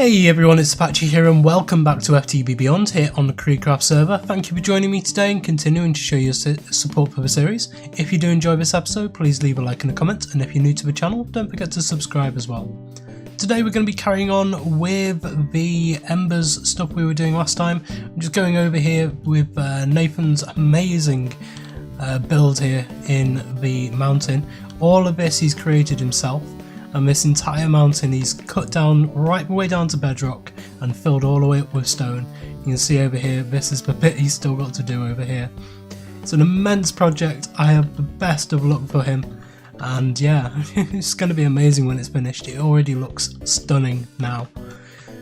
Hey everyone, it's Apache here and welcome back to FTB Beyond here on the CreedCraft server. Thank you for joining me today and continuing to show your support for the series. If you do enjoy this episode, please leave a like and a comment, and if you're new to the channel, don't forget to subscribe as well. Today we're going to be carrying on with the Embers stuff we were doing last time. I'm just going over here with Nathan's amazing build here in the mountain. All of this he's created himself. And this entire mountain he's cut down right the way down to bedrock and filled all the way up with stone. You can see over here, this is the bit he's still got to do over here. It's an immense project. I have the best of luck for him, and yeah, it's going to be amazing when it's finished. It already looks stunning now.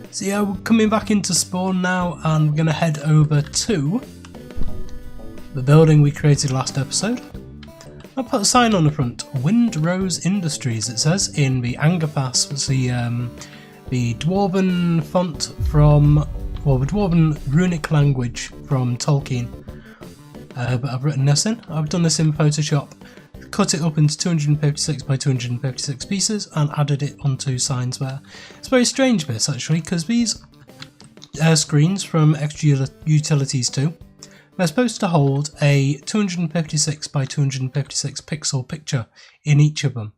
So yeah, we're coming back into spawn now, and we're going to head over to the building we created last episode. I'll put a sign on the front, Windrose Industries, it says, in the Angerfast. It's the Dwarven font from, well, the Dwarven runic language from Tolkien. But I've written this in. I've done this in Photoshop, cut it up into 256 by 256 pieces and added it onto signs there. It's very strange this actually, because these screens from Extra Utilities 2, they're supposed to hold a 256 by 256 pixel picture in each of them.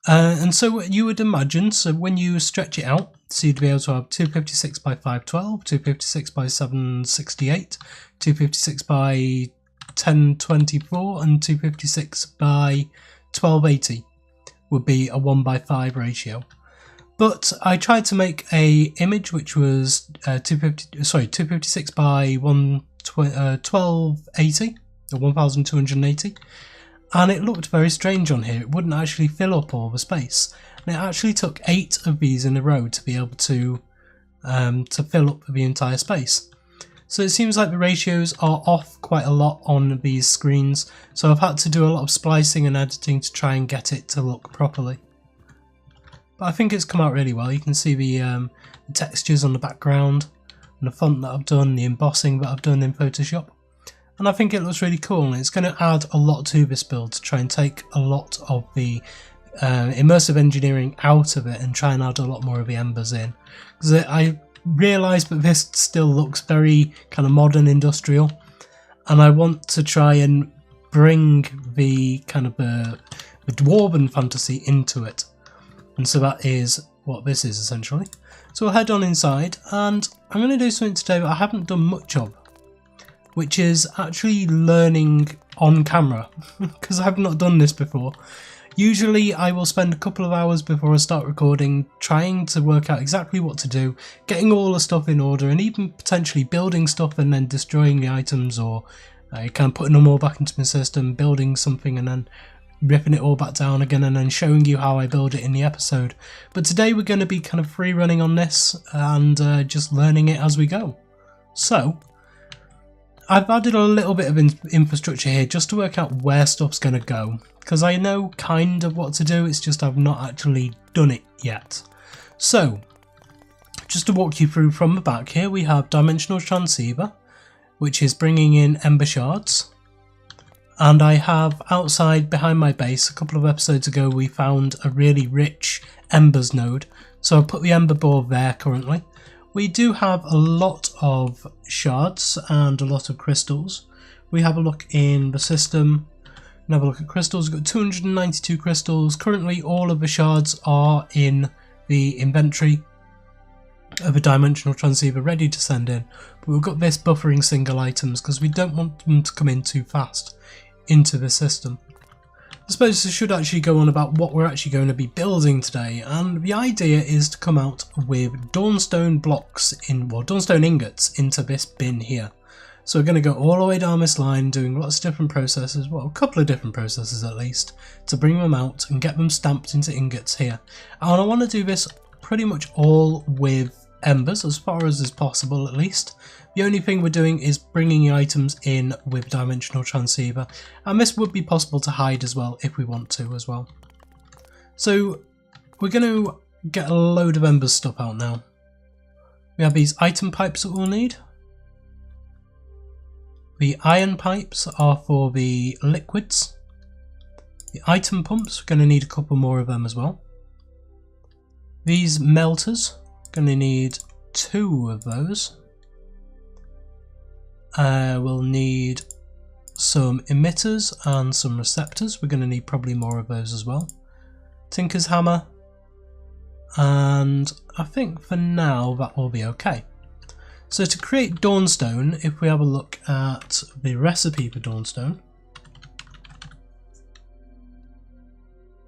And so you would imagine, so when you stretch it out, so you'd be able to have 256 by 512, 256 by 768, 256 by 1024 and 256 by 1280 would be a 1:5 ratio. But I tried to make a image which was 256 by 1280 or 1280, and it looked very strange on here. It wouldn't actually fill up all the space, and it actually took 8 of these in a row to be able to fill up the entire space. So it seems like the ratios are off quite a lot on these screens, so I've had to do a lot of splicing and editing to try and get it to look properly. But I think it's come out really well. You can see the textures on the background, and the font that I've done, the embossing that I've done in Photoshop, and I think it looks really cool, and it's going to add a lot to this build to try and take a lot of the immersive engineering out of it and try and add a lot more of the embers in, because I realised that this still looks very kind of modern industrial, and I want to try and bring the kind of the dwarven fantasy into it, and so that is what this is essentially. So we'll head on inside, and I'm going to do something today that I haven't done much of, which is actually learning on camera, because I've not done this before. Usually I will spend a couple of hours before I start recording trying to work out exactly what to do, getting all the stuff in order, and even potentially building stuff and then destroying the items, or kind of putting them all back into my system, building something and then ripping it all back down again and then showing you how I build it in the episode. But today we're going to be kind of free running on this and just learning it as we go. So I've added a little bit of infrastructure here just to work out where stuff's going to go, because I know kind of what to do, it's just I've not actually done it yet. So just to walk you through from the back here, we have dimensional transceiver, which is bringing in ember shards. And I have outside behind my base, a couple of episodes ago we found a really rich embers node, so I've put the ember board there currently. We do have a lot of shards and a lot of crystals. We have a look in the system and have a look at crystals. We've got 292 crystals. Currently all of the shards are in the inventory of a dimensional transceiver ready to send in, but we've got this buffering single items because we don't want them to come in too fast into the system. I suppose this should actually go on about what we're actually going to be building today, and the idea is to come out with DAWNSTONE blocks DAWNSTONE ingots into this bin here. So we're going to go all the way down this line doing lots of different processes, well, a couple of different processes at least, to bring them out and get them stamped into ingots here. And I want to do this pretty much all with embers, as far as is possible at least. The only thing we're doing is bringing the items in with dimensional transceiver, and this would be possible to hide as well if we want to as well. So we're going to get a load of embers stuff out now. We have these item pipes that we'll need. The iron pipes are for the liquids. The item pumps, we're going to need a couple more of them as well. These melters Gonna need 2 of those. We'll need some emitters and some receptors. We're gonna need probably more of those as well. Tinker's hammer. And I think for now that will be okay. So to create DAWNSTONE, if we have a look at the recipe for DAWNSTONE,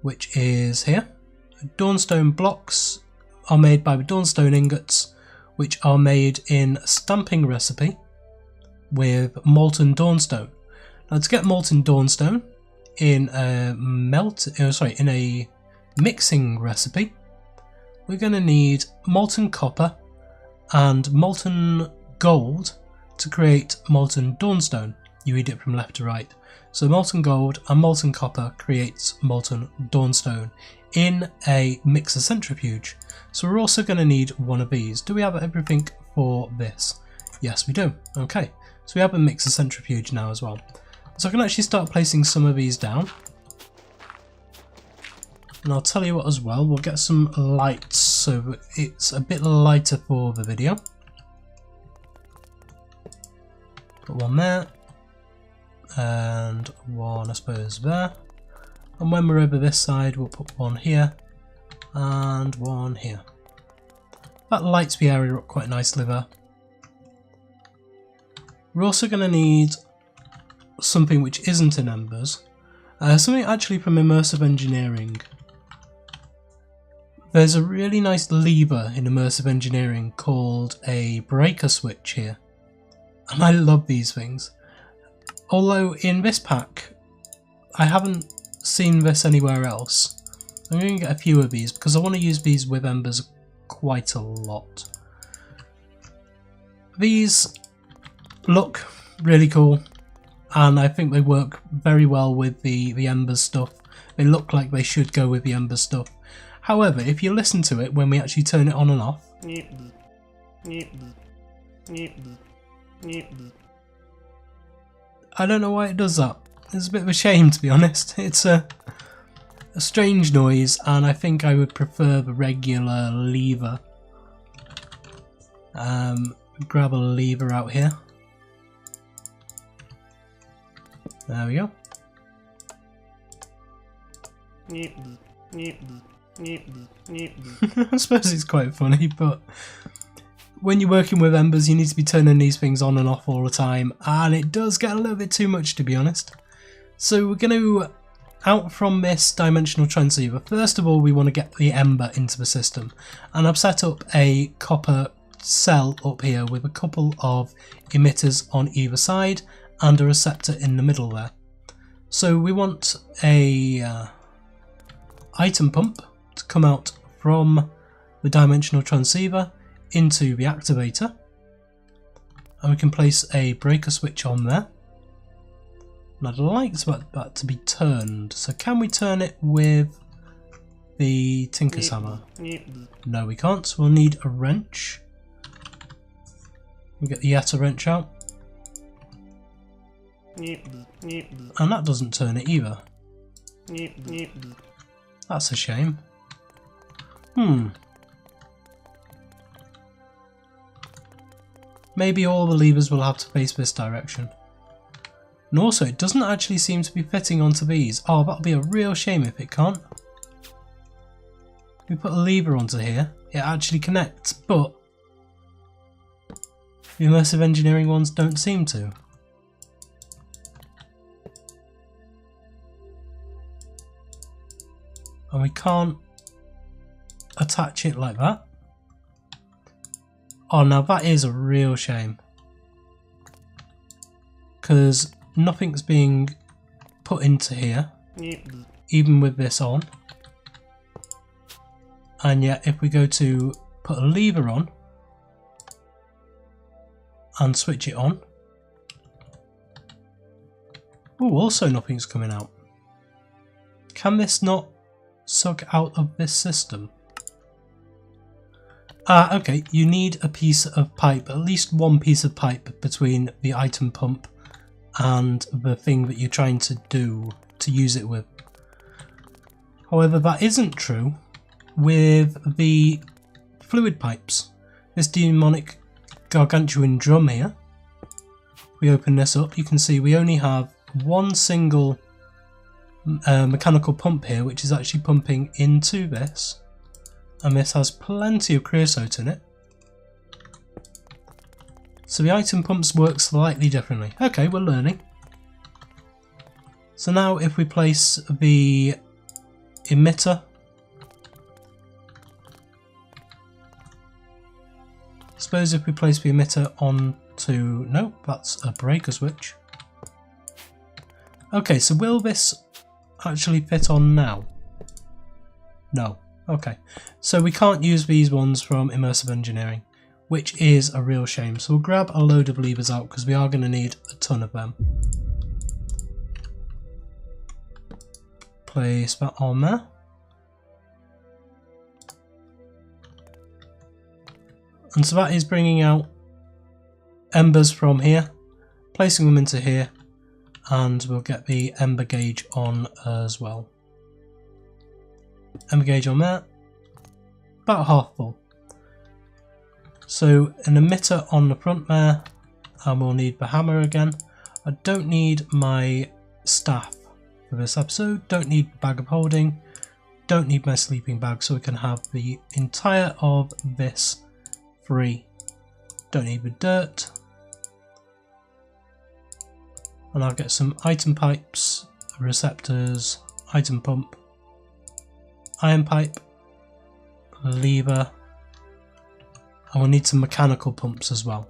which is here, DAWNSTONE blocks are made by the DAWNSTONE ingots, which are made in a stamping recipe with molten DAWNSTONE. Now to get molten DAWNSTONE in a in a mixing recipe, we're going to need molten copper and molten gold to create molten DAWNSTONE. You read it from left to right. So molten gold and molten copper creates molten DAWNSTONE in a mixer centrifuge. So we're also going to need one of these. Do we have everything for this? Yes, we do. Okay, so we have a mixer centrifuge now as well. So I can actually start placing some of these down. And I'll tell you what as well, we'll get some lights so that it's a bit lighter for the video. Put one there. And one I suppose there. And when we're over this side we'll put one here and one here. That lights the area up quite nicely there. We're also going to need something which isn't in Embers. Something actually from Immersive Engineering. There's a really nice lever in Immersive Engineering called a breaker switch here. And I love these things. Although in this pack, I haven't seen this anywhere else. I'm going to get a few of these because I want to use these with Embers quite a lot. These look really cool and I think they work very well with the Embers stuff. They look like they should go with the Embers stuff. However, if you listen to it when we actually turn it on and off, I don't know why it does that. It's a bit of a shame, to be honest. It's a strange noise and I think I would prefer the regular lever. Grab a lever out here. There we go. I suppose it's quite funny, but when you're working with Embers you need to be turning these things on and off all the time, and it does get a little bit too much, to be honest. So we're going to out from this dimensional transceiver. First of all, we want to get the Ember into the system, and I've set up a copper cell up here with a couple of emitters on either side and a receptor in the middle there. So we want a item pump to come out from the dimensional transceiver into the activator, and we can place a breaker switch on there. And I'd like that to be turned, so can we turn it with the Tinker's hammer? No, we can't, so we'll need a wrench. We'll get the Yetta wrench out. And that doesn't turn it either. That's a shame. Maybe all the levers will have to face this direction. And also, it doesn't actually seem to be fitting onto these. Oh, that'll be a real shame if it can't. We put a lever onto here, it actually connects, but the Immersive Engineering ones don't seem to. And we can't attach it like that. Oh, now that is a real shame. Because nothing's being put into here, even with this on. And yet if we go to put a lever on and switch it on, oh, also nothing's coming out. Can this not suck out of this system? Okay, you need a piece of pipe, at least one piece of pipe between the item pump and the thing that you're trying to do to use it with. However, that isn't true with the fluid pipes. This demonic gargantuan drum here. We open this up, you can see we only have one single mechanical pump here, which is actually pumping into this, and this has plenty of creosote in it. So the item pumps work slightly differently. Okay, we're learning. So now if we place the emitter, suppose if we place the emitter onto, no, that's a breaker switch. Okay, so will this actually fit on now? No. Okay, so we can't use these ones from Immersive Engineering, which is a real shame. So we'll grab a load of levers out because we are going to need a ton of them. Place that on there. And so that is bringing out embers from here, placing them into here, and we'll get the ember gauge on as well. Ember gauge on there, about half full. So an emitter on the front there, and we'll need the hammer again. I don't need my staff for this episode, don't need bag of holding, don't need my sleeping bag, so we can have the entire of this free. Don't need the dirt. And I'll get some item pipes, receptors, item pump, iron pipe, lever, and we'll need some mechanical pumps as well.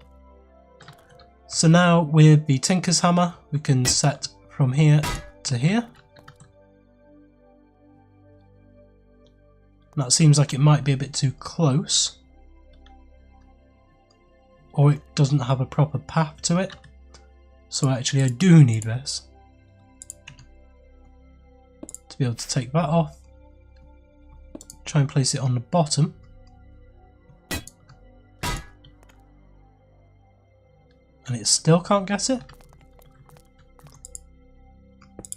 So now with the Tinker's hammer we can set from here to here. That seems like it might be a bit too close, or it doesn't have a proper path to it. So actually I do need this to be able to take that off. Try and place it on the bottom. And it still can't get it.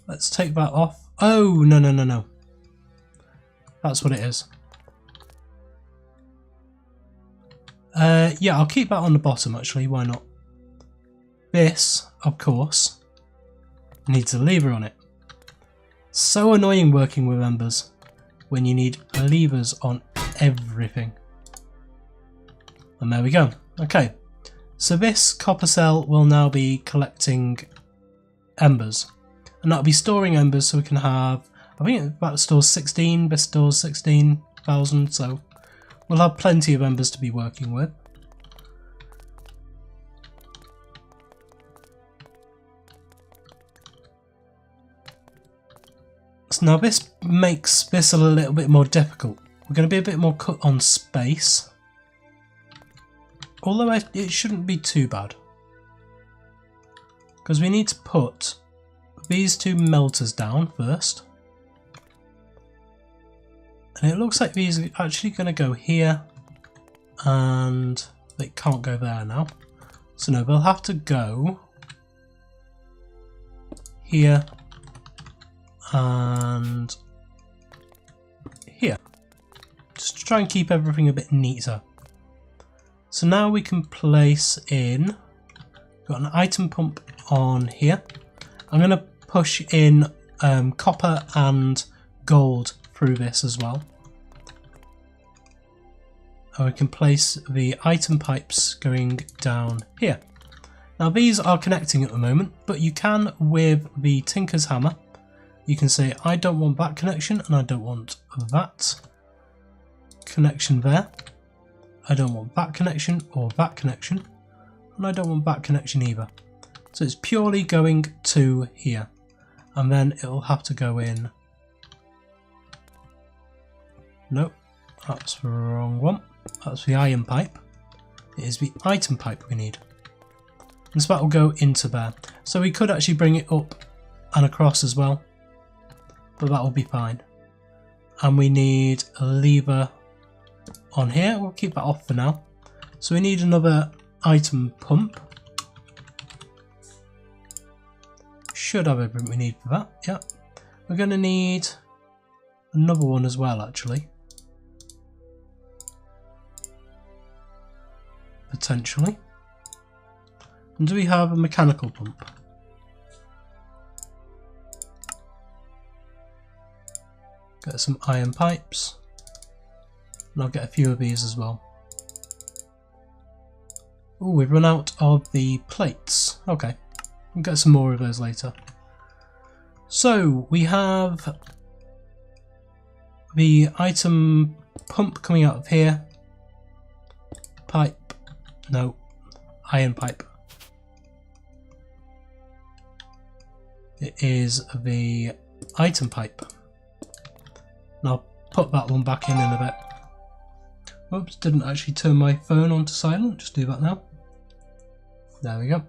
Let's take that off. Oh, no, no, no, no. That's what it is. Yeah, I'll keep that on the bottom actually, why not? This, of course, needs a lever on it. So annoying working with embers when you need levers on everything. And there we go. Okay, so this copper cell will now be collecting embers. And that'll be storing embers, so we can have, I think that stores 16, this stores 16,000, so we'll have plenty of embers to be working with. So now this makes this a little bit more difficult. We're going to be a bit more cut on space. Although it shouldn't be too bad. Because we need to put these two melters down first. And it looks like these are actually going to go here. And they can't go there now. So no, they'll have to go here. And here, just to try and keep everything a bit neater. So now we can place in, got an item pump on here. I'm going to push in copper and gold through this as well. And we can place the item pipes going down here. Now these are connecting at the moment, but you can with the Tinker's hammer. You can say, I don't want that connection and I don't want that connection there. I don't want that connection or that connection. And I don't want that connection either. So it's purely going to here. And then it'll have to go in. Nope, that's the wrong one. That's the iron pipe. It is the item pipe we need. And so that will go into there. So we could actually bring it up and across as well. But that will be fine. And we need a lever on here. We'll keep that off for now. So we need another item pump. Should have everything we need for that. Yeah. We're going to need another one as well, actually. potentially. And do we have a mechanical pump? Get some iron pipes. And I'll get a few of these as well. Oh, we've run out of the plates. Okay, we'll get some more of those later. So we have the item pump coming out of here. Pipe. No. Iron pipe. It is the item pipe. And I'll put that one back in a bit. Oops, didn't actually turn my phone on to silent. Just do that now. There we go.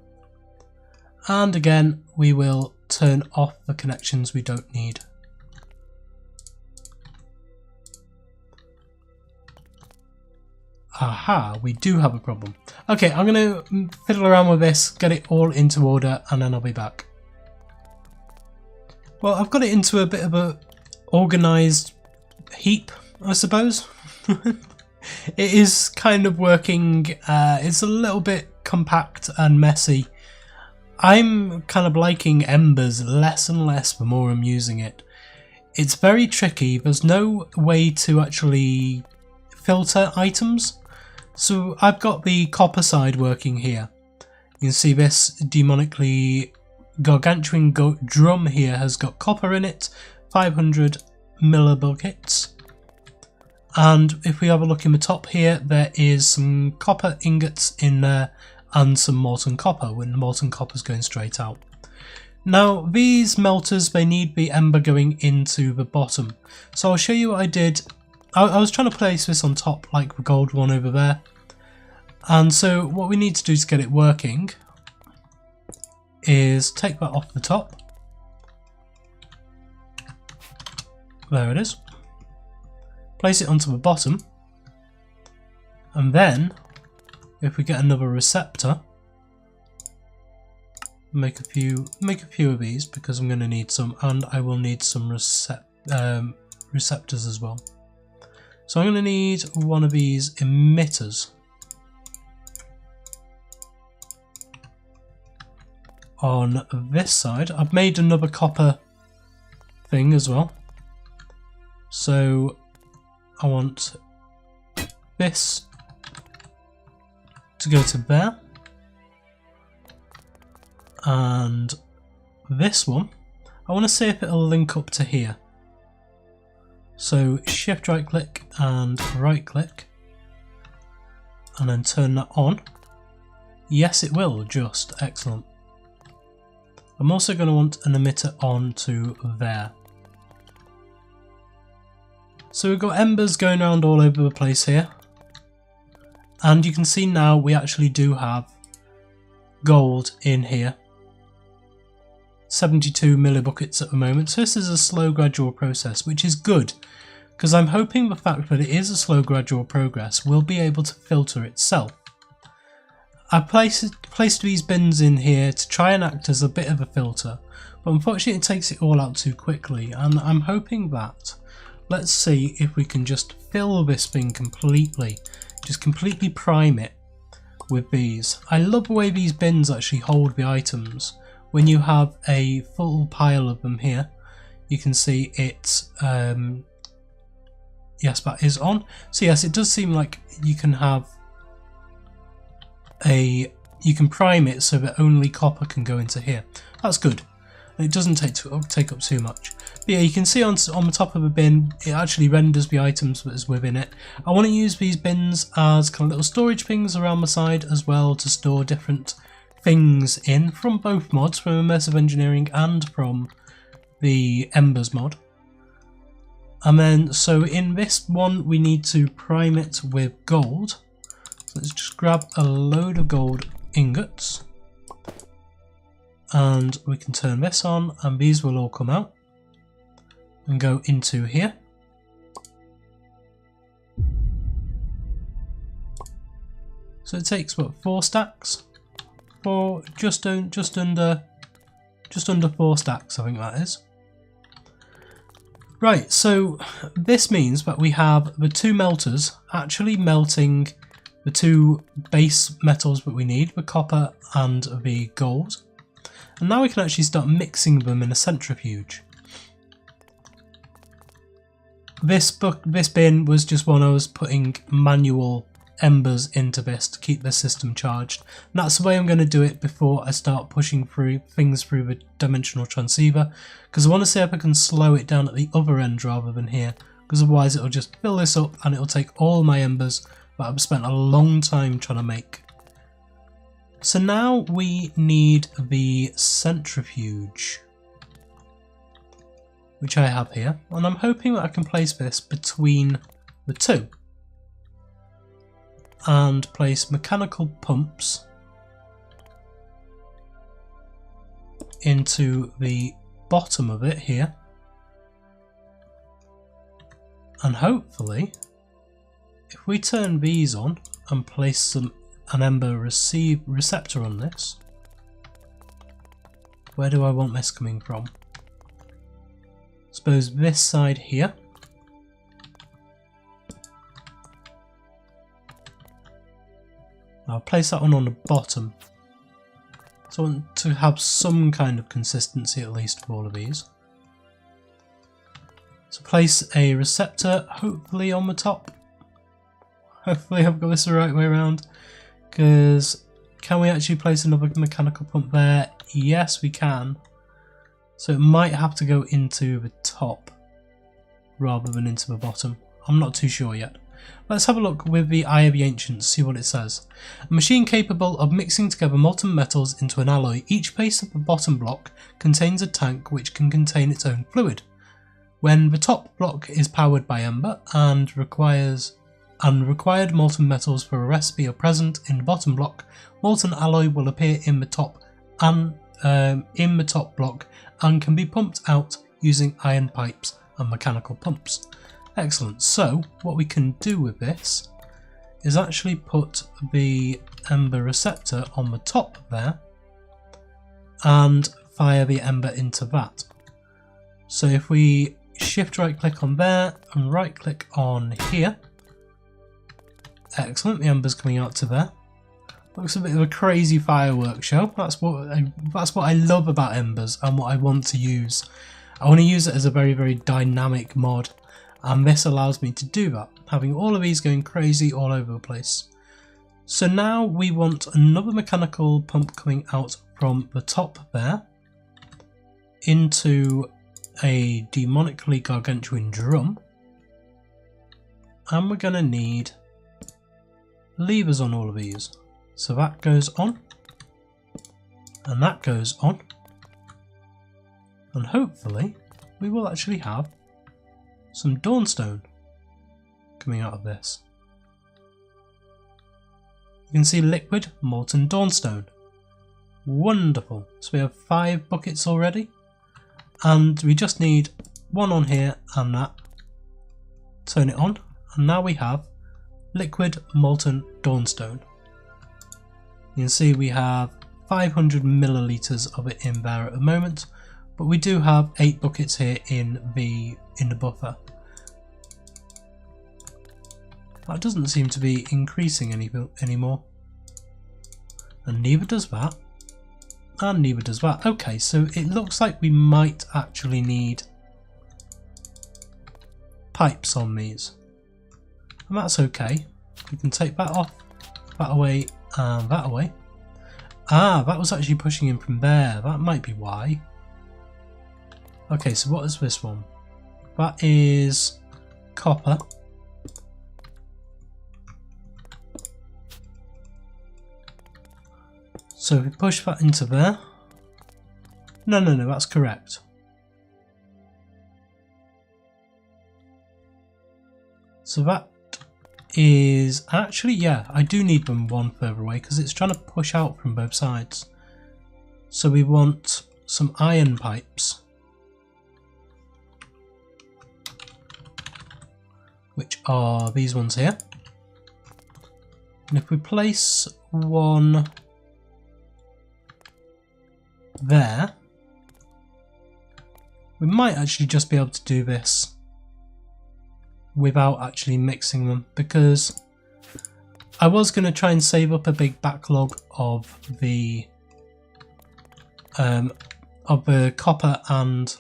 And again, we will turn off the connections we don't need. Aha, we do have a problem. Okay, I'm going to fiddle around with this, get it all into order, and then I'll be back. Well, I've got it into a bit of a organised heap, I suppose. It is kind of working. It's a little bit compact and messy. I'm kind of liking Embers less and less the more I'm using it. It's very tricky. There's no way to actually filter items. So I've got the copper side working here. You can see this demonically gargantuan drum here has got copper in it, 500 millibuckets. And if we have a look in the top here, there is some copper ingots in there and some molten copper, when the molten copper is going straight out. Now these melters, they need the ember going into the bottom. So I'll show you what I did. I was trying to place this on top like the gold one over there. And so what we need to do to get it working is take that off the top. There it is. Place it onto the bottom, and then if we get another receptor, make a few of these because I'm going to need some, and I will need some receptors as well. So I'm going to need one of these emitters. On this side, I've made another copper thing as well. So I want this to go to there, and this one, I want to see if it'll link up to here. So shift right click and right click, and then turn that on. Yes, it will, just excellent. I'm also going to want an emitter on to there. So we've got embers going around all over the place here, and you can see now we actually do have gold in here. 72 millibuckets at the moment, so this is a slow gradual process, which is good, because I'm hoping the fact that it is a slow gradual progress will be able to filter itself. I've placed these bins in here to try and act as a bit of a filter, but unfortunately it takes it all out too quickly, and I'm hoping that, let's see if we can just fill this thing completely, just completely prime it with these. I love the way these bins actually hold the items. When you have a full pile of them here, you can see it, yes, that is on. So yes, it does seem like you can have you can prime it so that only copper can go into here. That's good. And it doesn't take up too much. But yeah, you can see on the top of a bin, it actually renders the items that is within it. I want to use these bins as kind of little storage things around the side as well, to store different things in from both mods, from Immersive Engineering and from the Embers mod. And then, so in this one, we need to prime it with gold. So let's just grab a load of gold ingots, and we can turn this on, and these will all come out and go into here. So it takes what, 4 stacks? Just under 4 stacks, I think that is. Right, so this means that we have the 2 melters actually melting the two base metals that we need, the copper and the gold. And now we can actually start mixing them in a centrifuge. This bin was just one I was putting manual embers into this to keep the system charged. And that's the way I'm going to do it before I start pushing through things through the dimensional transceiver, because I want to see if I can slow it down at the other end rather than here, because otherwise it'll just fill this up and it'll take all my embers that I've spent a long time trying to make. So now we need the centrifuge, which I have here, and I'm hoping that I can place this between the two and place mechanical pumps into the bottom of it here, and hopefully if we turn these on and place an ember receptor on this. Where do I want this coming from? Suppose this side here. I'll place that one on the bottom. So I want to have some kind of consistency at least for all of these. So place a receptor hopefully on the top. Hopefully I've got this the right way around. Because can we actually place another mechanical pump there? Yes, we can. So it might have to go into the top rather than into the bottom. I'm not too sure yet. Let's have a look with the Eye of the Ancients, see what it says. A machine capable of mixing together molten metals into an alloy. Each face of the bottom block contains a tank which can contain its own fluid. When the top block is powered by ember and required molten metals for a recipe are present in the bottom block, molten alloy will appear in the top block and can be pumped out using iron pipes and mechanical pumps. Excellent. So what we can do with this is actually put the ember receptor on the top there and fire the ember into that. So if we shift right click on there and right click on here, excellent, the ember's coming out to there. Looks a bit of a crazy fireworks show. That's what I love about embers and what I want to use. I want to use it as a very, very dynamic mod, and this allows me to do that, having all of these going crazy all over the place. So now we want another mechanical pump coming out from the top there into a demonically gargantuan drum, and we're going to need levers on all of these. So that goes on, and that goes on, and hopefully we will actually have some DAWNSTONE coming out of this. You can see liquid molten DAWNSTONE. Wonderful. So we have 5 buckets already, and we just need one on here and that. Turn it on, and now we have liquid molten DAWNSTONE. You can see we have 500 milliliters of it in there at the moment, but we do have 8 buckets here in the buffer. That doesn't seem to be increasing anymore, and neither does that, and neither does that. Okay, so it looks like we might actually need pipes on these, and that's okay. We can take that off, that away, and that away. Ah, that was actually pushing in from there. That might be why. Okay, so what is this one? That is copper. So if we push that into there. No, that's correct. So that is actually, yeah, I do need them one further away because it's trying to push out from both sides. So we want some iron pipes, which are these ones here. And if we place one there, we might actually just be able to do this without actually mixing them, because I was going to try and save up a big backlog of the copper and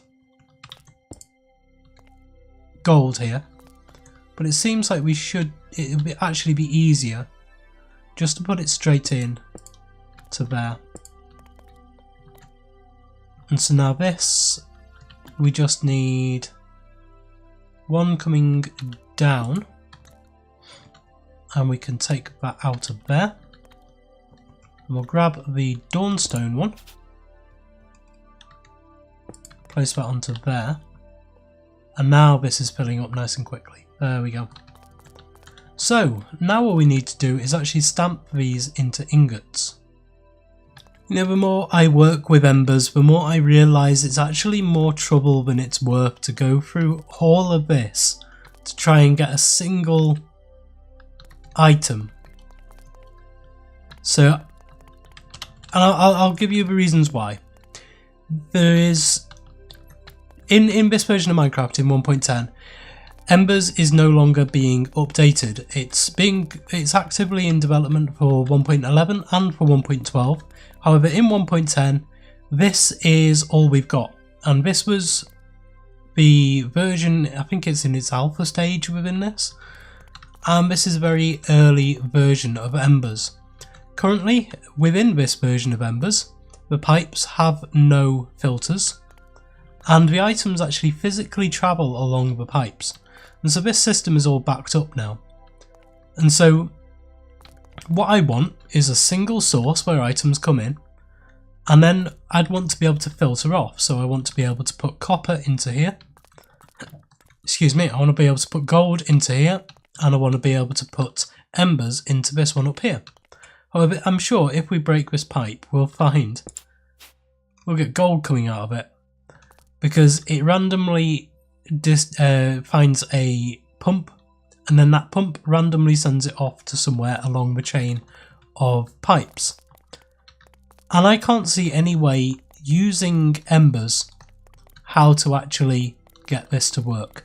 gold here, but it seems like it would actually be easier just to put it straight in to there. And so now this, we just need one coming down, and we can take that out of there. And we'll grab the DAWNSTONE one, place that onto there, and now this is filling up nice and quickly. There we go. So now what we need to do is actually stamp these into ingots. You know, the more I work with embers, the more I realise it's actually more trouble than it's worth to go through all of this to try and get a single item. So, and I'll give you the reasons why. There is, in this version of Minecraft in 1.10, Embers is no longer being updated. It's actively in development for 1.11 and for 1.12. However, in 1.10, this is all we've got, and this was the version, I think it's in its alpha stage within this, and this is a very early version of Embers. Currently, within this version of Embers, the pipes have no filters, and the items actually physically travel along the pipes. And so this system is all backed up now. And so what I want is a single source where items come in, and then I'd want to be able to filter off. So I want to be able to put copper into here. Excuse me, I want to be able to put gold into here, and I want to be able to put embers into this one up here. However, I'm sure if we break this pipe, we'll get gold coming out of it, because it randomly finds a pump, and then that pump randomly sends it off to somewhere along the chain of pipes. And I can't see any way using embers how to actually get this to work.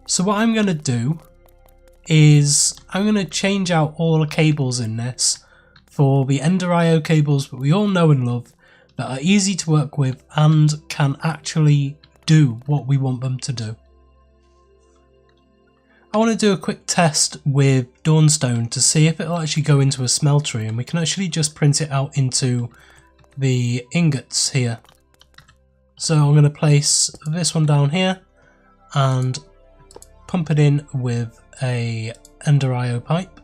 So what I'm going to do is I'm going to change out all the cables in this for the Ender IO cables that we all know and love, that are easy to work with and can actually do what we want them to do. I want to do a quick test with DAWNSTONE to see if it'll actually go into a smeltery, and we can actually just print it out into the ingots here. So I'm going to place this one down here and pump it in with a Ender IO pipe.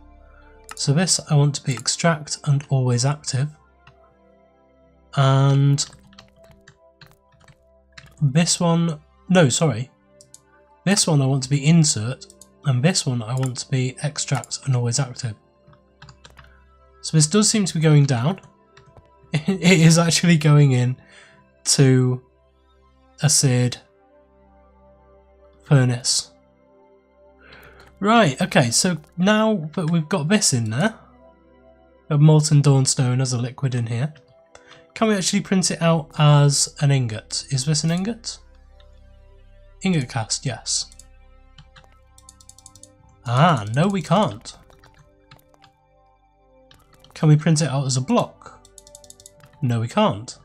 So this I want to be extract and always active, and this one, no sorry, this one I want to be insert, and this one I want to be extract and always active. So this does seem to be going down. It is actually going in to a seared furnace. Right, okay, so now that we've got this in there, a molten DAWNSTONE as a liquid in here, can we actually print it out as an ingot? Is this an ingot? Ingot cast, yes. Ah, no we can't. Can we print it out as a block? No we can't.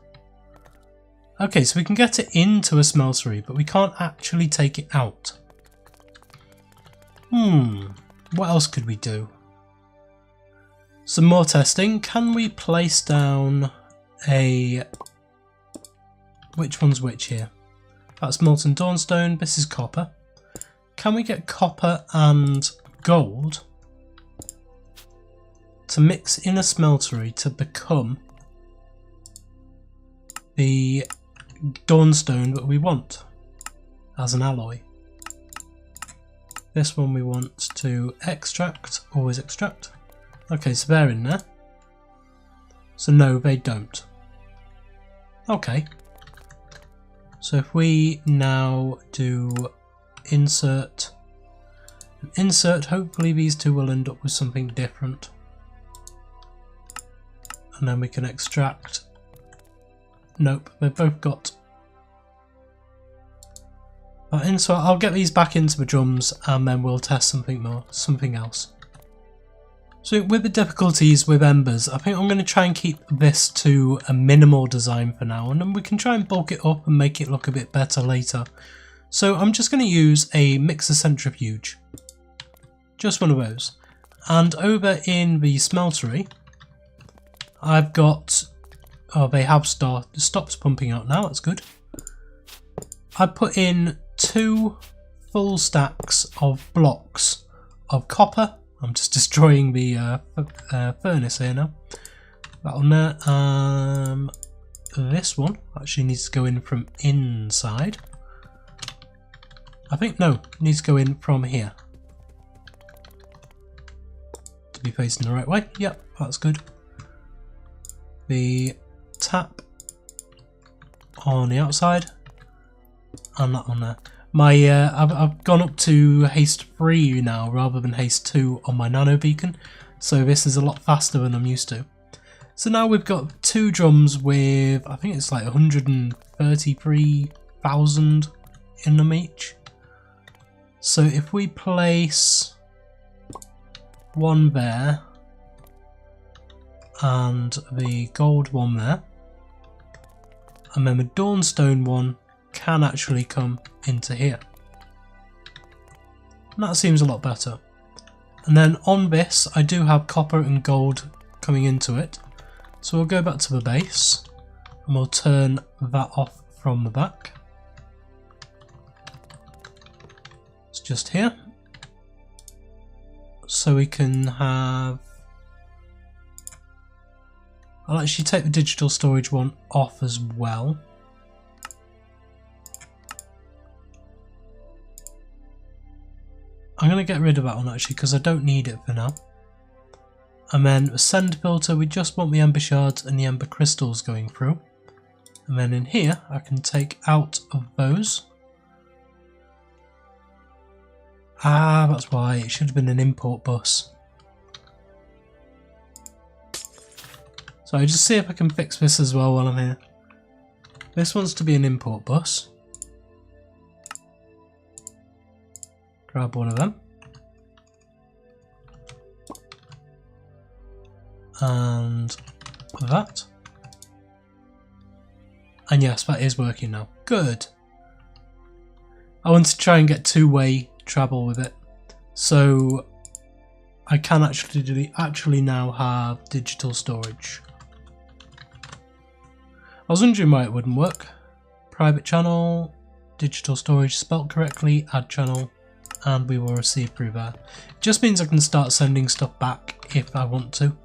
Okay, so we can get it into a smeltery, but we can't actually take it out. What else could we do? Some more testing. Can we place down a... which one's which here? That's molten DAWNSTONE, this is copper. Can we get copper and gold to mix in a smeltery to become the DAWNSTONE that we want as an alloy? This one we want to extract, always extract. Okay, so they're in there. So no, they don't. Okay. So if we now do insert and insert, hopefully these two will end up with something different. And then we can extract. Nope, they've both got. So I'll get these back into the drums and then we'll test something else. So with the difficulties with embers, I think I'm going to try and keep this to a minimal design for now, and then we can try and bulk it up and make it look a bit better later. So I'm just going to use a mixer centrifuge, just one of those. And over in the smeltery, I've got, oh, they have stopped pumping out now, that's good. I put in 2 full stacks of blocks of copper. I'm just destroying the furnace here now. That one there. This one actually needs to go in from inside. I think, no, it needs to go in from here. To be facing the right way. Yep, that's good. The tap on the outside. And that one there. I've gone up to haste 3 now rather than haste 2 on my nano beacon, so this is a lot faster than I'm used to. So now we've got 2 drums with, I think it's like 133,000 in them each. So if we place one there and the gold one there, and then the DAWNSTONE one can actually come into here. And that seems a lot better. And then on this I do have copper and gold coming into it. So we'll go back to the base and we'll turn that off from the back. It's just here. So we can have... I'll actually take the digital storage one off as well. I'm going to get rid of that one actually because I don't need it for now. And then a send filter, we just want the ember shards and the ember crystals going through. And then in here I can take out of those. Ah, that's why, it should have been an import bus. So I just see if I can fix this as well while I'm here. This wants to be an import bus. Grab one of them. And that. And yes, that is working now. Good. I want to try and get 2-way travel with it. So I can actually now have digital storage. I was wondering why it wouldn't work. Private channel, digital storage spelt correctly, add channel. And we will receive through there. It just means I can start sending stuff back if I want to. And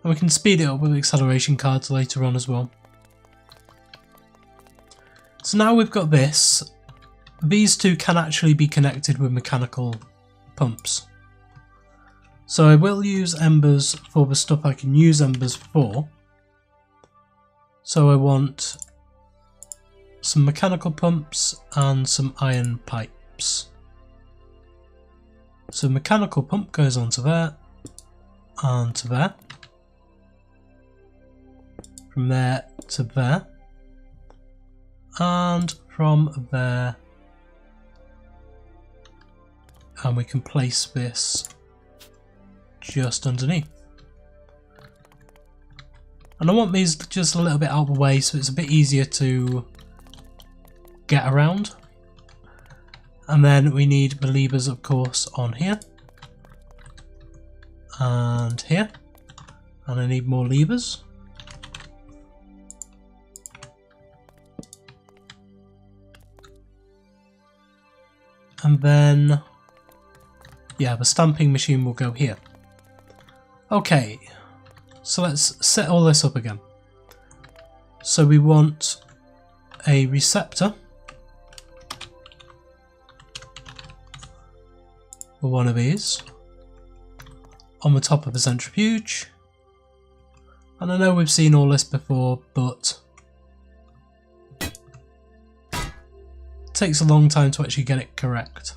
we can speed it up with acceleration cards later on as well. So now we've got this. These two can actually be connected with mechanical pumps. So I will use embers for the stuff I can use embers for. So I want some mechanical pumps and some iron pipes. So mechanical pump goes onto there and to there, from there to there, and from there, and we can place this just underneath. And I want these just a little bit out of the way so it's a bit easier to get around. And then we need the levers, of course, on here and here, and I need more levers. And then, yeah, the stamping machine will go here. Okay, so let's set all this up again. So we want a receptor for one of these on the top of the centrifuge. And I know we've seen all this before, but it takes a long time to actually get it correct.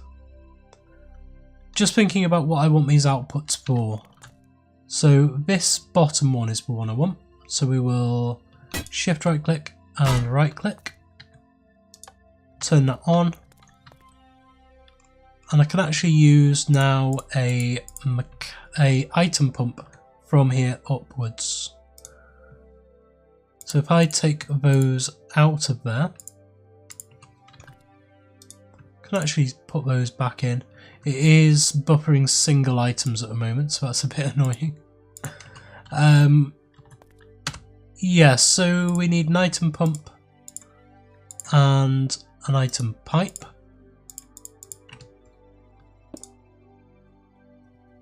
Just thinking about what I want these outputs for. So this bottom one is the one I want. So we will shift right click and right click. Turn that on. and I can actually use now a item pump from here upwards. So if I take those out of there, I can actually put those back in. It is buffering single items at the moment, so that's a bit annoying. Yeah, so we need an item pump and an item pipe.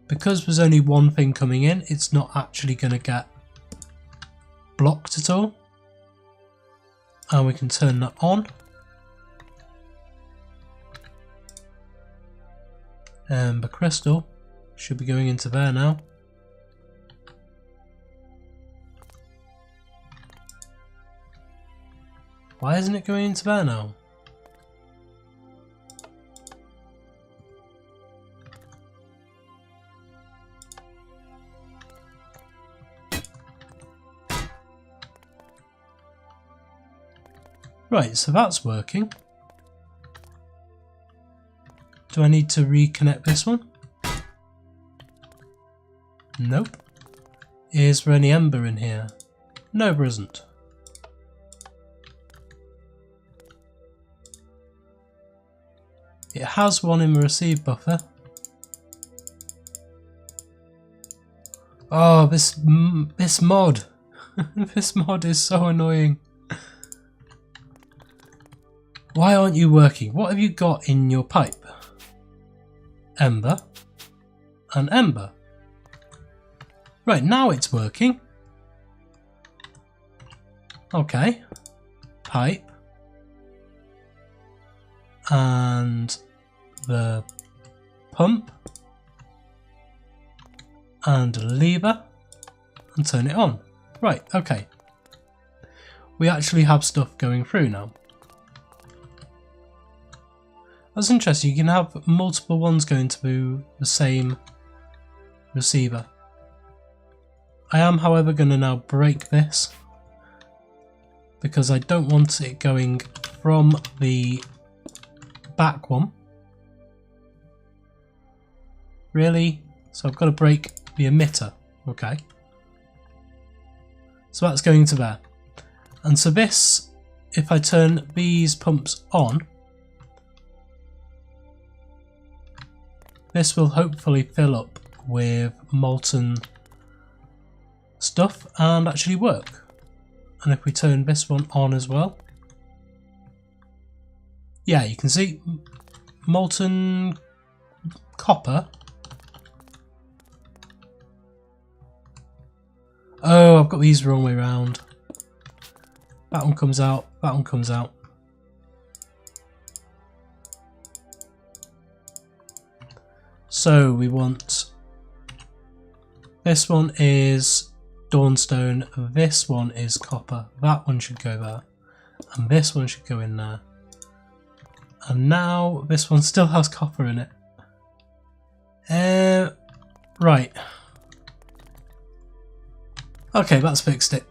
Because there's only one thing coming in, it's not actually going to get blocked at all. And we can turn that on. And the crystal should be going into there now. Why isn't it going into there now? Right, so that's working. Do I need to reconnect this one? Nope. Is there any ember in here? No, there isn't. It has one in the receive buffer. Oh, this mod. This mod is so annoying. Why aren't you working? What have you got in your pipe? Ember and ember. Right, now it's working. Okay. Pipe. And the pump. And a lever. And turn it on. Right, okay. We actually have stuff going through now. That's interesting, you can have multiple ones going to the same receiver. I am, however, going to now break this because I don't want it going from the back one. Really? So I've got to break the emitter. Okay. So that's going to there. And so this, if I turn these pumps on, this will hopefully fill up with molten stuff and actually work. And if we turn this one on as well, yeah, you can see molten copper. Oh, I've got these the wrong way around. That one comes out, that one comes out. So we want, this one is DAWNSTONE, this one is copper, that one should go there, and this one should go in there. And now this one still has copper in it. Right. Okay, that's fixed it.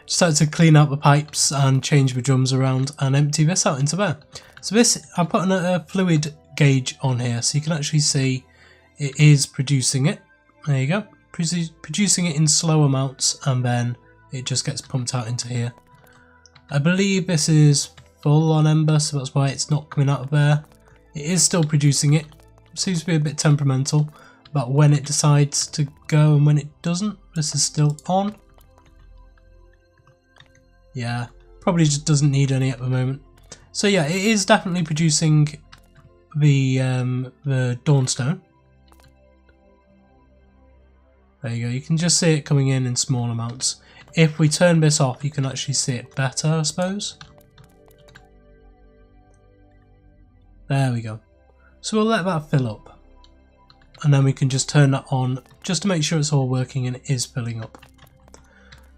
Just had to clean out the pipes and change the drums around and empty this out into there. So this, I'm putting a fluid gauge on here so you can actually see it is producing it. There you go. Producing it in slow amounts and then it just gets pumped out into here. I believe this is full on ember, so that's why it's not coming out of there. It is still producing it. Seems to be a bit temperamental, but when it decides to go and when it doesn't, this is still on. Yeah, probably just doesn't need any at the moment. So yeah, it is definitely producing the DAWNSTONE. There you go, you can just see it coming in small amounts. If we turn this off, you can actually see it better, I suppose. There we go. So we'll let that fill up. And then we can just turn that on just to make sure it's all working and it is filling up.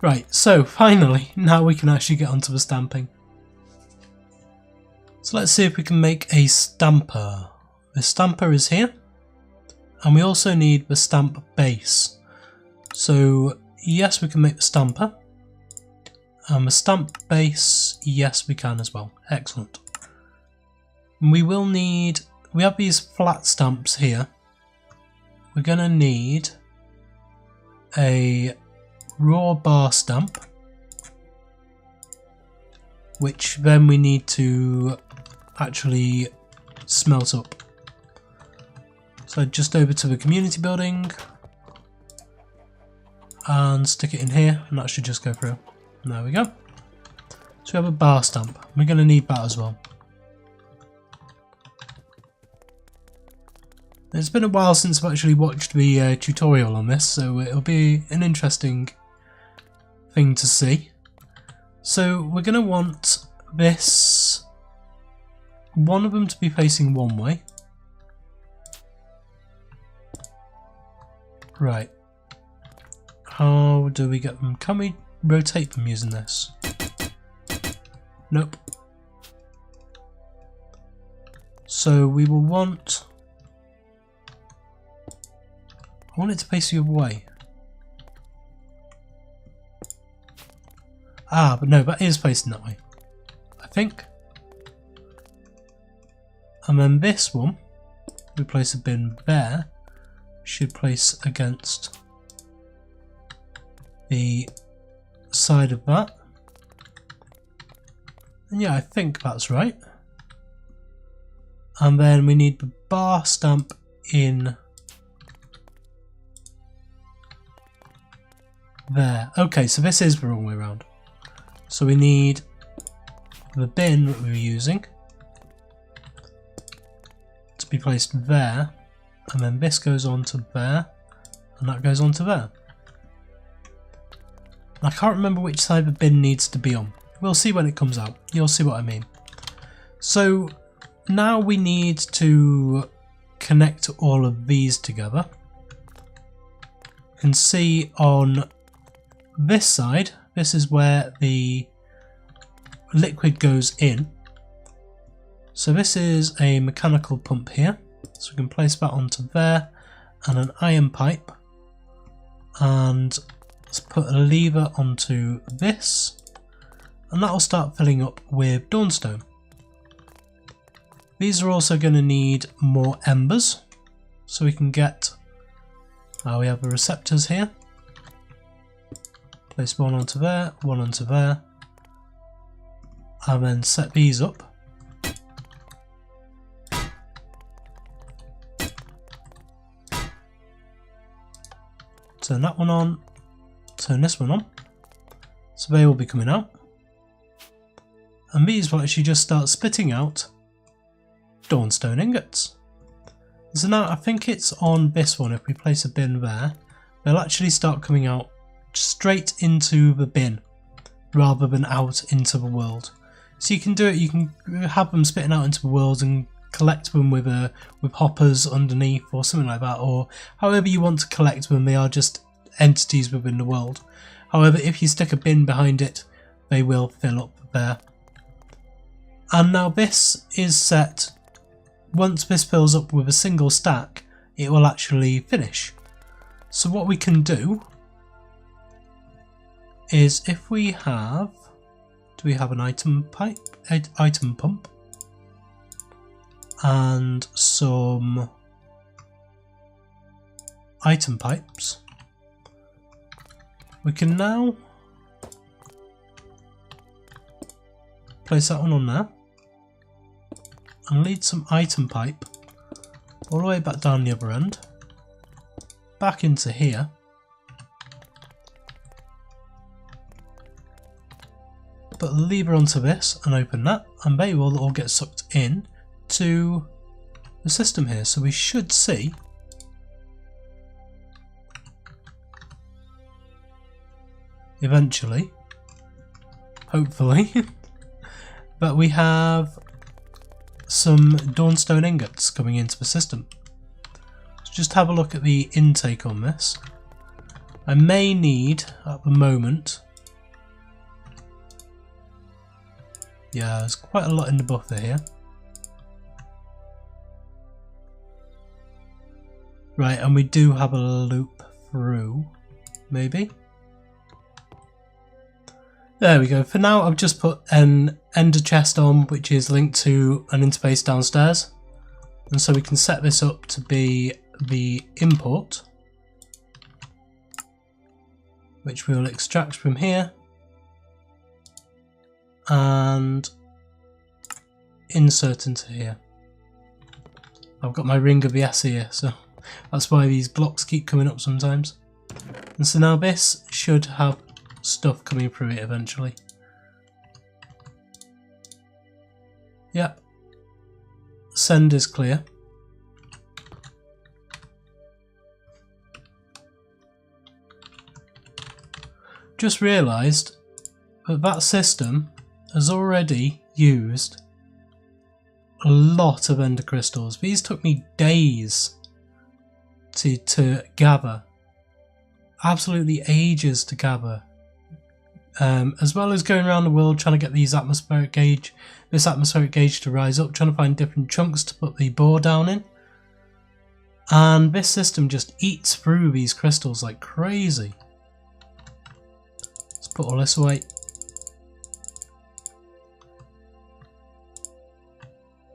Right, so finally, now we can actually get onto the stamping. So let's see if we can make a stamper. The stamper is here. And we also need the stamp base. So yes, we can make the stamper. And the stamp base, yes we can as well. Excellent. And we will need we have these flat stamps here. We're going to need a raw bar stamp, which then we need to actually smelt up. So just over to the community building and stick it in here, and that should just go through. There we go. So we have a bar stamp. We're going to need that as well. It's been a while since I've actually watched the tutorial on this, so it'll be an interesting thing to see. So we're going to want this, one of them to be facing one way. Right. How do we get them? Can we rotate them using this? Nope. So we will want... I want it to face the other way. Ah, but no, that is facing that way, I think. And then this one, we place a bin there, should place against the side of that. And yeah, I think that's right. And then we need the bar stamp in there. Okay, so this is the wrong way around. So we need the bin that we were using to be placed there, and then this goes on to there, and that goes on to there. I can't remember which side the bin needs to be on. We'll see when it comes out. You'll see what I mean. So now we need to connect all of these together. You can see on this side, this is where the liquid goes in. So this is a mechanical pump here. So we can place that onto there, and an iron pipe. And let's put a lever onto this, and that will start filling up with DAWNSTONE. These are also going to need more embers, so we can get, we have the receptors here. Place one onto there, one onto there, and then set these up. Turn that one on, turn this one on, so they will be coming out. And these will actually just start spitting out DAWNSTONE ingots. So now I think it's on this one, if we place a bin there, they'll actually start coming out straight into the bin rather than out into the world. So you can do it, you can have them spitting out into the world and collect them with hoppers underneath or something like that, or however you want to collect them. They are just entities within the world. However, if you stick a bin behind it, they will fill up there. And now this is set, once this fills up with a single stack, it will actually finish. So what we can do is, if we have, do we have an item pipe, item pump, and some item pipes, we can now place that one on there and lead some item pipe all the way back down the other end, back into here. Put a lever onto this and open that, and they will all get sucked in to the system here. So we should see eventually, hopefully, that we have some DAWNSTONE ingots coming into the system. Let's just have a look at the intake on this. I may need, at the moment, yeah, there's quite a lot in the buffer here. Right, and we do have a loop through, maybe. There we go. For now, I've just put an ender chest on, which is linked to an interface downstairs. And so we can set this up to be the import, which we will extract from here and insert into here. I've got my ring of the S here, so that's why these blocks keep coming up sometimes. And so now this should have stuff coming through it eventually. Yep. Send is clear. Just realised that that system has already used a lot of ender crystals. These took me days to gather. Absolutely ages to gather. As well as going around the world trying to get this atmospheric gauge to rise up, trying to find different chunks to put the bore down in. And this system just eats through these crystals like crazy. Let's put all this away.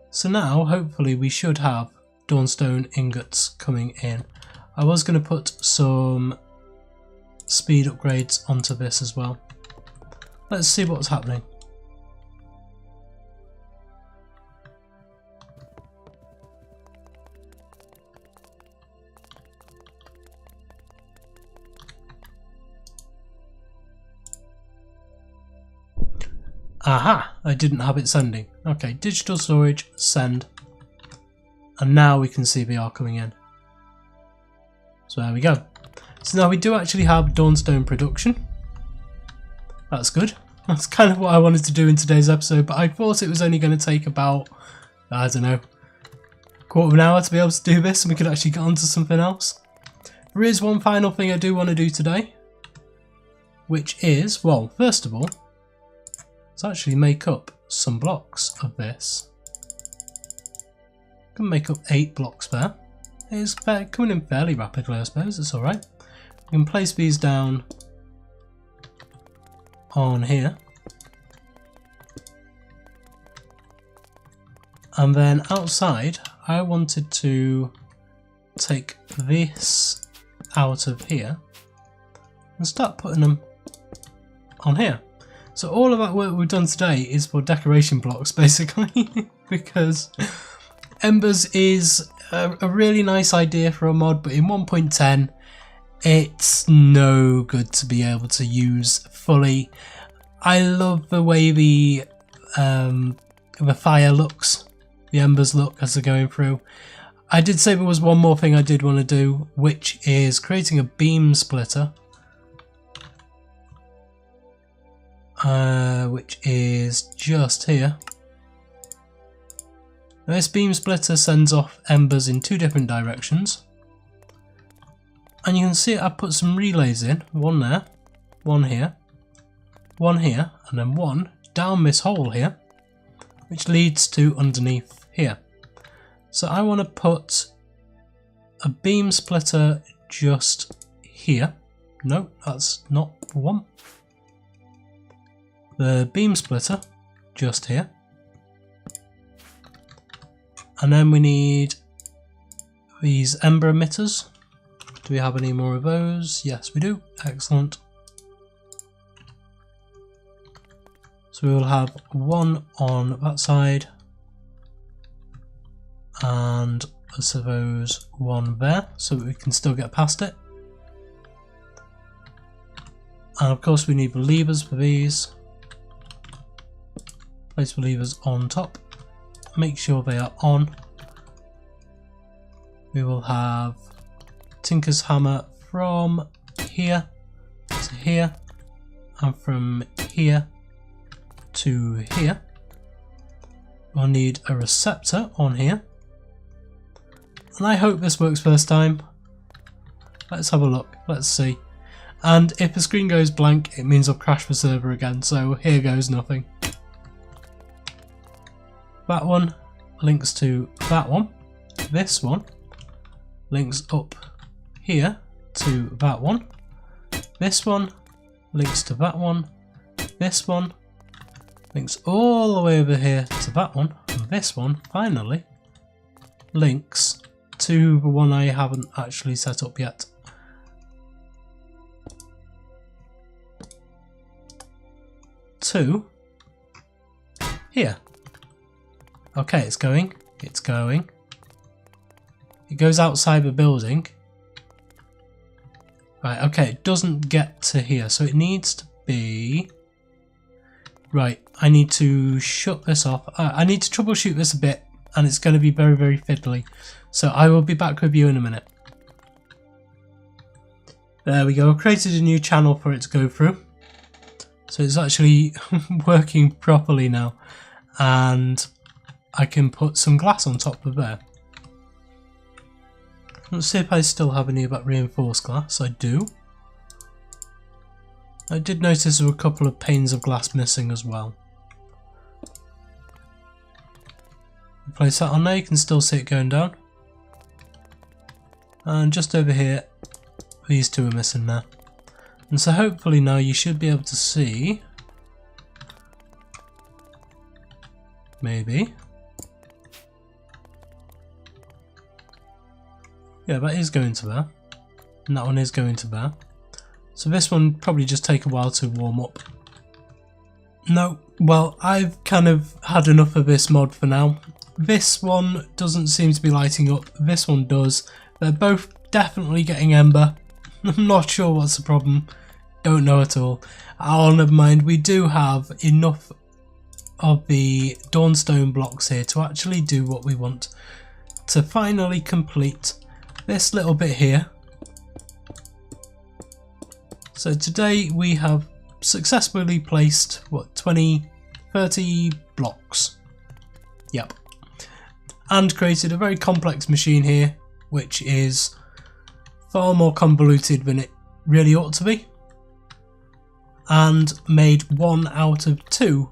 So now, hopefully, we should have DAWNSTONE ingots coming in. I was going to put some speed upgrades onto this as well. Let's see what's happening. Aha! I didn't have it sending. Okay, digital storage, send. And now we can see they are coming in. So there we go. So now we do actually have DAWNSTONE production. That's good. That's kind of what I wanted to do in today's episode, but I thought it was only going to take about, I don't know, quarter of an hour to be able to do this and we could actually get onto something else. There is one final thing I do want to do today, which is, well, first of all, let's actually make up some blocks of this. Can make up 8 blocks there. It's coming in fairly rapidly, I suppose. It's alright. We can place these down on here. And then outside, I wanted to take this out of here and start putting them on here. So all of that work we've done today is for decoration blocks, basically, because Embers is a really nice idea for a mod, but in 1.10 it's no good to be able to use fully. I love the way the fire looks, the embers look as they're going through. I did say there was one more thing I did want to do, which is creating a beam splitter. Which is just here. Now this beam splitter sends off embers in 2 different directions. And you can see I put some relays in, one there, one here, and then one down this hole here, which leads to underneath here. So I want to put a beam splitter just here. No, that's not the one. The beam splitter just here. And then we need these ember emitters. Do we have any more of those? Yes, we do. Excellent. So we will have one on that side and I suppose one there so that we can still get past it. And of course we need the levers for these. Place the levers on top. Make sure they are on. We will have Tinker's hammer from here to here and from here to here. We'll need a receptor on here. And I hope this works first time. Let's have a look. Let's see. And if the screen goes blank, it means I've crashed the server again. So here goes nothing. That one links to that one. This one links up here to that one. This one links to that one. This one links all the way over here to that one. And this one finally links to the one I haven't actually set up yet. To here. Okay, it's going. It's going. It goes outside the building. Right, okay, it doesn't get to here, so it needs to be... Right, I need to shut this off. I need to troubleshoot this a bit, and it's going to be very, very fiddly. So I will be back with you in a minute. There we go, I've created a new channel for it to go through. So it's actually working properly now. And I can put some glass on top of there. Let's see if I still have any of that reinforced glass. I do. I did notice there were a couple of panes of glass missing as well. Place that on there, you can still see it going down. And just over here, these two are missing there. And so hopefully now you should be able to see, maybe. Yeah, that is going to there. And that one is going to there. So this one probably just take a while to warm up. No, well, I've kind of had enough of this mod for now. This one doesn't seem to be lighting up. This one does. They're both definitely getting ember. I'm not sure what's the problem. Don't know at all. Oh, never mind. We do have enough of the DAWNSTONE blocks here to actually do what we want. To finally complete this little bit here. So today we have successfully placed, what, 30 blocks. Yep. And created a very complex machine here, which is far more convoluted than it really ought to be. And made 1 out of 2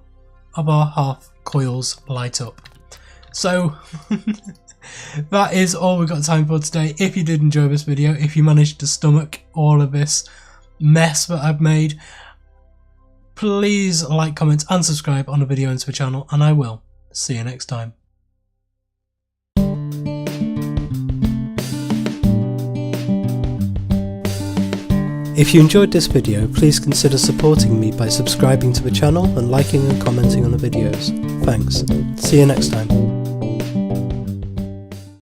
of our half coils light up. So that is all we've got time for today. If you did enjoy this video, if you managed to stomach all of this mess that I've made, please like, comment and subscribe on the video into the channel, and I will see you next time. If you enjoyed this video, please consider supporting me by subscribing to the channel and liking and commenting on the videos. Thanks. See you next time.